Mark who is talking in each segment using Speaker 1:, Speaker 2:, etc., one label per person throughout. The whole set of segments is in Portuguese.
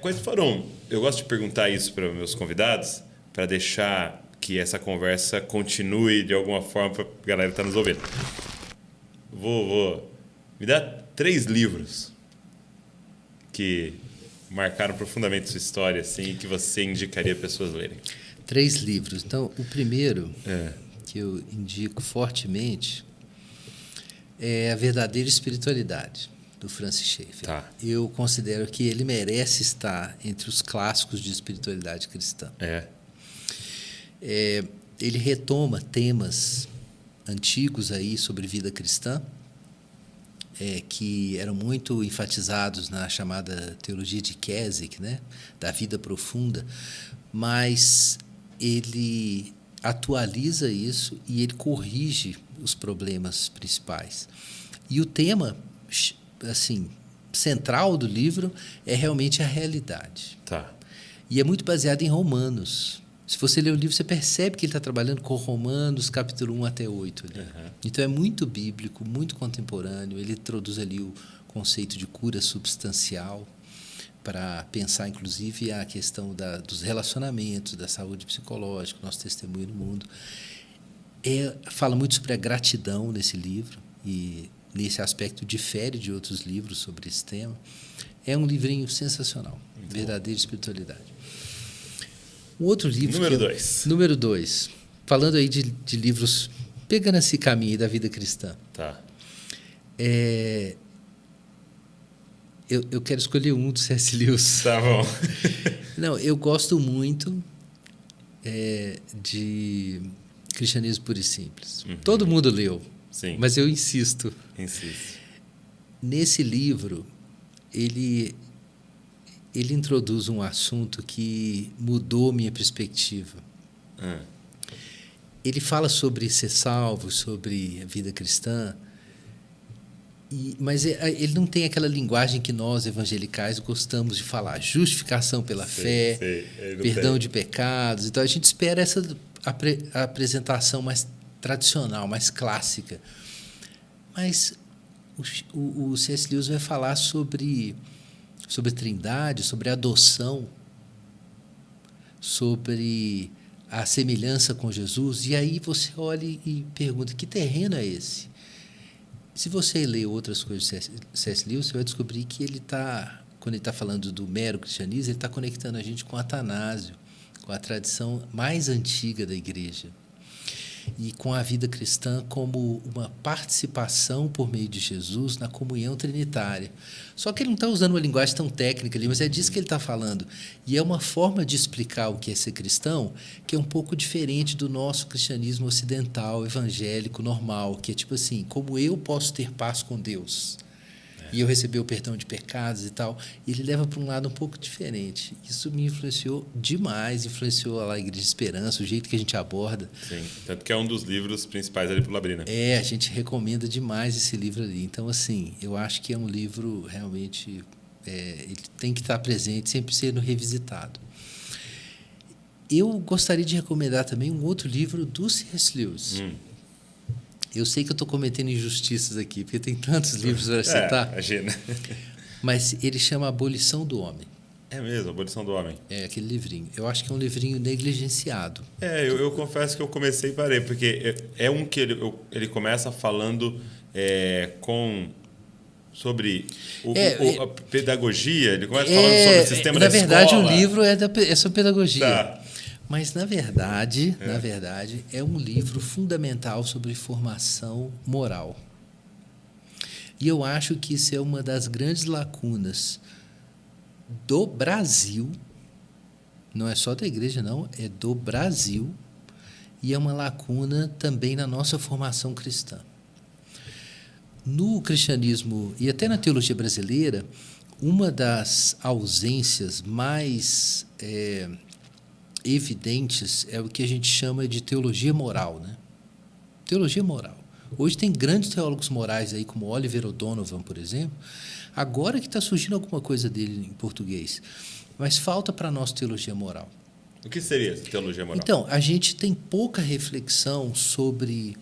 Speaker 1: Quais foram? Eu gosto de perguntar isso para meus convidados, para deixar que essa conversa continue de alguma forma para a galera que está nos ouvindo. Me dá 3 livros que marcaram profundamente sua história, assim, e que você indicaria pessoas lerem.
Speaker 2: 3 livros. Então, o primeiro que eu indico fortemente é A Verdadeira Espiritualidade, do Francis Schaeffer.
Speaker 1: Tá.
Speaker 2: Eu considero que ele merece estar entre os clássicos de espiritualidade cristã. Ele retoma temas antigos aí sobre vida cristã, que eram muito enfatizados na chamada teologia de Keswick, né, da vida profunda, mas ele atualiza isso e ele corrige os problemas principais. E o tema, assim, central do livro é realmente a realidade.
Speaker 1: Tá.
Speaker 2: E é muito baseado em Romanos. Se você ler o livro, você percebe que ele está trabalhando com Romanos, capítulo 1 até 8. Ali. Então, é muito bíblico, muito contemporâneo. Ele introduz ali o conceito de cura substancial para pensar, inclusive, a questão dos relacionamentos, da saúde psicológica, nosso testemunho no mundo. Fala muito sobre a gratidão nesse livro e, nesse aspecto, difere de outros livros sobre esse tema. É um livrinho sensacional, Verdadeira Espiritualidade. Um outro livro... Número 2. Falando aí de livros, pegando esse caminho da vida cristã.
Speaker 1: Tá.
Speaker 2: Eu quero escolher um do C.S. Lewis.
Speaker 1: Tá bom.
Speaker 2: Não, eu gosto muito de Cristianismo Puro e Simples. Todo mundo leu,
Speaker 1: sim,
Speaker 2: mas eu insisto. Nesse livro, ele introduz um assunto que mudou minha perspectiva. Ele fala sobre ser salvo, sobre a vida cristã, mas ele não tem aquela linguagem que nós, evangelicais, gostamos de falar. Justificação pela fé, perdão de pecados. Então, a gente espera essa apresentação mais tradicional, mais clássica. Mas o C.S. Lewis vai falar sobre trindade, sobre adoção, sobre a semelhança com Jesus. E aí você olha e pergunta, que terreno é esse? Se você ler outras coisas de C.S. Lewis, você vai descobrir que quando ele está falando do mero cristianismo, ele está conectando a gente com Atanásio, com a tradição mais antiga da igreja, e com a vida cristã como uma participação por meio de Jesus na comunhão trinitária. Só que ele não está usando uma linguagem tão técnica ali, mas é disso que ele está falando. E é uma forma de explicar o que é ser cristão que é um pouco diferente do nosso cristianismo ocidental, evangélico, normal, que é tipo assim, como eu posso ter paz com Deus? E eu receber o perdão de pecados e tal. E ele leva para um lado um pouco diferente. Isso me influenciou demais, influenciou a Igreja de Esperança, o jeito que a gente aborda.
Speaker 1: Sim, tanto que é um dos livros principais ali para o Labrina.
Speaker 2: A gente recomenda demais esse livro ali. Então, assim, eu acho que é um livro realmente... ele tem que estar presente, sempre sendo revisitado. Eu gostaria de recomendar também um outro livro do C.S. Lewis. Eu sei que eu estou cometendo injustiças aqui, porque tem tantos livros para citar.
Speaker 1: Imagina.
Speaker 2: Mas ele chama Abolição do Homem.
Speaker 1: É mesmo, Abolição do Homem.
Speaker 2: É aquele livrinho. Eu acho que é um livrinho negligenciado.
Speaker 1: Eu confesso que eu comecei e parei, porque é um que ele começa falando sobre a pedagogia, ele começa falando sobre o sistema da escola.
Speaker 2: Na verdade, o livro é sobre pedagogia.
Speaker 1: Tá.
Speaker 2: Mas, na verdade, é um livro fundamental sobre formação moral. E eu acho que isso é uma das grandes lacunas do Brasil, não é só da igreja, não, é do Brasil, e é uma lacuna também na nossa formação cristã. No cristianismo e até na teologia brasileira, uma das ausências mais evidentes é o que a gente chama de teologia moral, né? Teologia moral. Hoje tem grandes teólogos morais aí, como Oliver O'Donovan, por exemplo. Agora que está surgindo alguma coisa dele em português. Mas falta para nós teologia moral.
Speaker 1: O que seria essa teologia moral?
Speaker 2: Então, a gente tem pouca reflexão sobre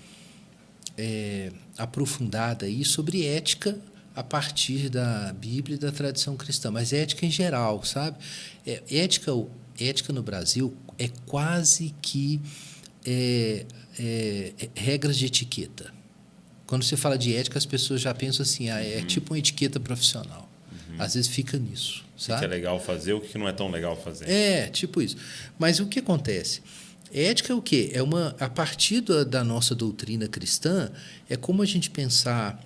Speaker 2: aprofundada aí sobre ética a partir da Bíblia e da tradição cristã, mas ética em geral, sabe? Ética no Brasil é quase que regras de etiqueta. Quando você fala de ética, as pessoas já pensam assim, é tipo uma etiqueta profissional. Às vezes fica nisso, sabe?
Speaker 1: O que é legal fazer, o que não é tão legal fazer.
Speaker 2: Tipo isso. Mas o que acontece? Ética é o quê? A partir da nossa doutrina cristã, é como a gente pensar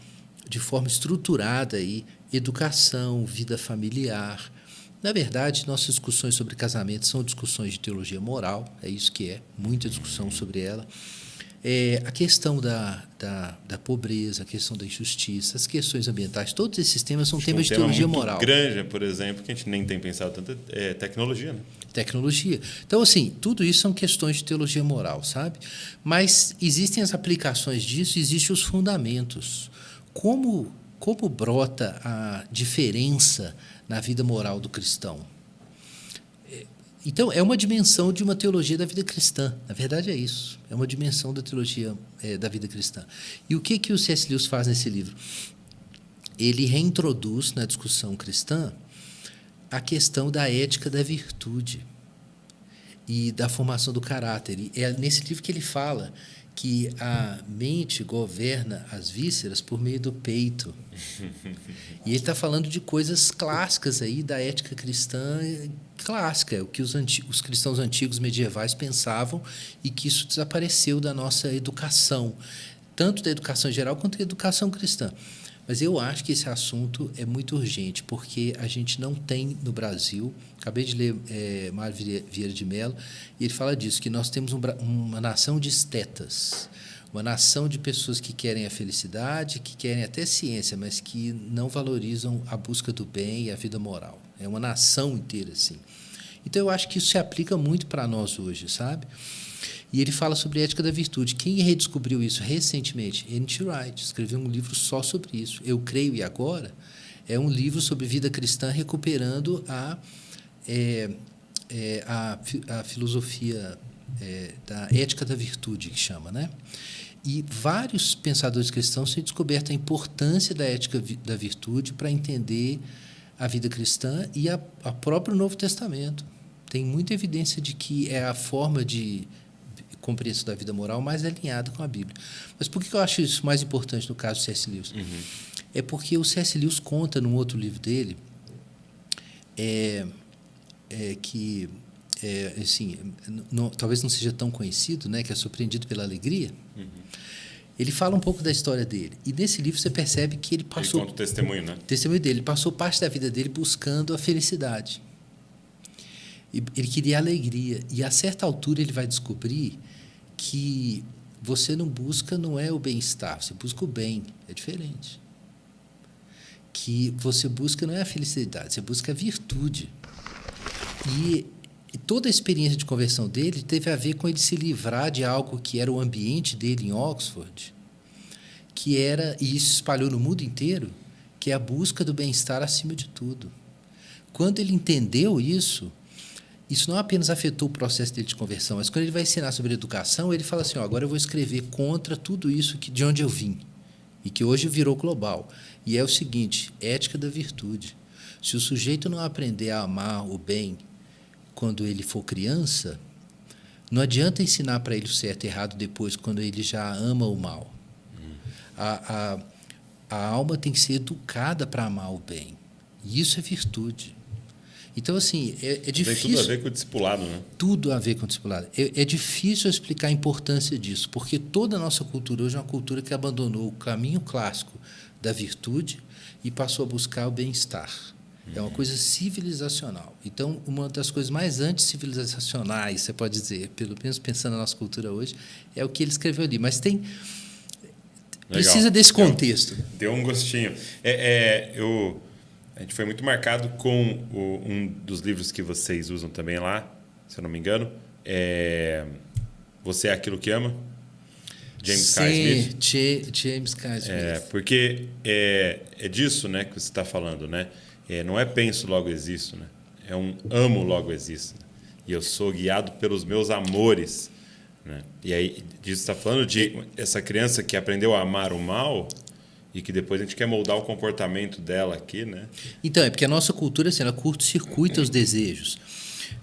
Speaker 2: de forma estruturada aí, educação, vida familiar. Na verdade, nossas discussões sobre casamento são discussões de teologia moral, é isso que é, muita discussão sobre ela. A questão da pobreza, a questão da injustiça, as questões ambientais, todos esses temas são temas de teologia moral.
Speaker 1: Grande, por exemplo, que a gente nem tem pensado tanto, é tecnologia, né?
Speaker 2: Tecnologia. Então, assim, tudo isso são questões de teologia moral, sabe? Mas existem as aplicações disso, existem os fundamentos. Como brota a diferença na vida moral do cristão? Então, é uma dimensão de uma teologia da vida cristã. Na verdade, é isso. É uma dimensão da teologia da vida cristã. E o que o C.S. Lewis faz nesse livro? Ele reintroduz na discussão cristã a questão da ética da virtude e da formação do caráter. E é nesse livro que ele fala que a mente governa as vísceras por meio do peito. E ele está falando de coisas clássicas aí da ética cristã clássica, o que os cristãos antigos medievais pensavam e que isso desapareceu da nossa educação, tanto da educação geral quanto da educação cristã. Mas eu acho que esse assunto é muito urgente, porque a gente não tem no Brasil, acabei de ler Mário Vieira de Mello, e ele fala disso, que nós temos uma nação de estetas, uma nação de pessoas que querem a felicidade, que querem até ciência, mas que não valorizam a busca do bem e a vida moral. É uma nação inteira, assim. Então, eu acho que isso se aplica muito para nós hoje, sabe? E ele fala sobre ética da virtude. Quem redescobriu isso recentemente? N.T. Wright escreveu um livro só sobre isso. Eu Creio e Agora é um livro sobre vida cristã recuperando a filosofia da ética da virtude, que chama, né? E vários pensadores cristãos têm descoberto a importância da ética da virtude para entender a vida cristã e a próprio Novo Testamento. Tem muita evidência de que é a forma de compreensão da vida moral mais alinhada com a Bíblia. Mas por que eu acho isso mais importante no caso do C.S. Lewis? É porque o C.S. Lewis conta num outro livro dele que assim, talvez não seja tão conhecido, né, que é Surpreendido pela Alegria. Ele fala um pouco da história dele. E nesse livro você percebe que ele passou...
Speaker 1: Ele conta o testemunho, né?
Speaker 2: Testemunho dele. Ele passou parte da vida dele buscando a felicidade. Ele queria alegria. E, a certa altura, ele vai descobrir que você não busca, não é o bem-estar, você busca o bem. É diferente. Que você busca não é a felicidade, você busca a virtude. E toda a experiência de conversão dele teve a ver com ele se livrar de algo que era o ambiente dele em Oxford, que era, e isso espalhou no mundo inteiro, que é a busca do bem-estar acima de tudo. Quando ele entendeu isso não apenas afetou o processo dele de conversão, mas quando ele vai ensinar sobre educação, ele fala assim, agora eu vou escrever contra tudo isso de onde eu vim, e que hoje virou global. E é o seguinte, ética da virtude. Se o sujeito não aprender a amar o bem quando ele for criança, não adianta ensinar para ele o certo e errado depois, quando ele já ama o mal. A alma tem que ser educada para amar o bem. E isso é virtude. Então, assim, é difícil...
Speaker 1: Tem tudo a ver com o discipulado, né?
Speaker 2: Tudo a ver com o discipulado. É difícil explicar a importância disso, porque toda a nossa cultura hoje é uma cultura que abandonou o caminho clássico da virtude e passou a buscar o bem-estar. É uma coisa civilizacional. Então, uma das coisas mais anticivilizacionais, você pode dizer, pelo menos pensando na nossa cultura hoje, é o que ele escreveu ali. Mas precisa desse contexto.
Speaker 1: Deu um gostinho. A gente foi muito marcado com um dos livros que vocês usam também lá, se eu não me engano. Você é Aquilo que Ama? James K. Smith.
Speaker 2: James K. Smith.
Speaker 1: Porque é disso, né, que você está falando, né? Não é penso, logo existo, né? É um amo, logo existo. Né? E eu sou guiado pelos meus amores. Né? E aí, disso está falando de essa criança que aprendeu a amar o mal E que depois a gente quer moldar o comportamento dela aqui, né?
Speaker 2: Então, é porque a nossa cultura, assim, ela curto-circuita os desejos.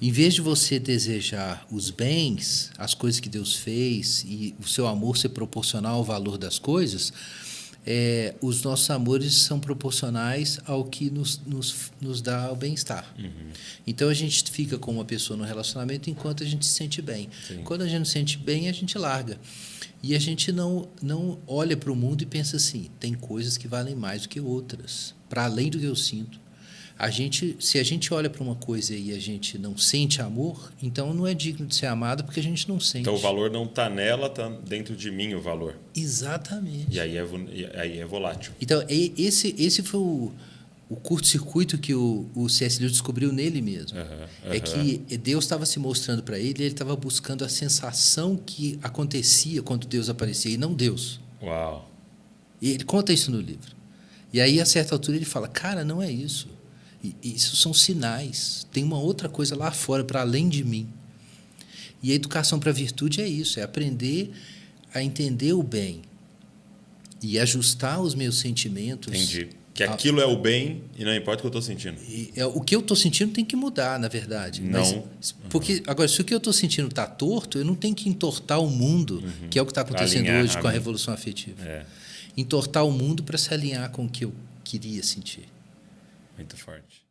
Speaker 2: Em vez de você desejar os bens, as coisas que Deus fez e o seu amor ser proporcional ao valor das coisas, os nossos amores são proporcionais ao que nos dá o bem-estar. Então, a gente fica com uma pessoa no relacionamento enquanto a gente se sente bem.
Speaker 1: Sim.
Speaker 2: Quando a gente não se sente bem, a gente larga. E a gente não olha para o mundo e pensa assim, tem coisas que valem mais do que outras, para além do que eu sinto. Se a gente olha para uma coisa e a gente não sente amor, então não é digno de ser amado porque a gente não sente.
Speaker 1: Então o valor não está nela, está dentro de mim o valor.
Speaker 2: Exatamente.
Speaker 1: E aí é volátil.
Speaker 2: Então, esse foi o curto-circuito que o C.S. Lewis descobriu nele mesmo. É que Deus estava se mostrando para ele e ele estava buscando a sensação que acontecia quando Deus aparecia, e não Deus.
Speaker 1: Uau!
Speaker 2: E ele conta isso no livro. E aí, a certa altura, ele fala, cara, não é isso. Isso são sinais. Tem uma outra coisa lá fora, para além de mim. E a educação para a virtude é isso, é aprender a entender o bem e ajustar os meus sentimentos.
Speaker 1: Entendi. Que aquilo é o bem e não importa o que eu estou sentindo.
Speaker 2: O que eu estou sentindo tem que mudar, na verdade.
Speaker 1: Não.
Speaker 2: Porque, agora, se o que eu estou sentindo está torto, eu não tenho que entortar o mundo, que é o que está acontecendo hoje com a revolução afetiva. Entortar o mundo para se alinhar com o que eu queria sentir.
Speaker 1: Muito forte.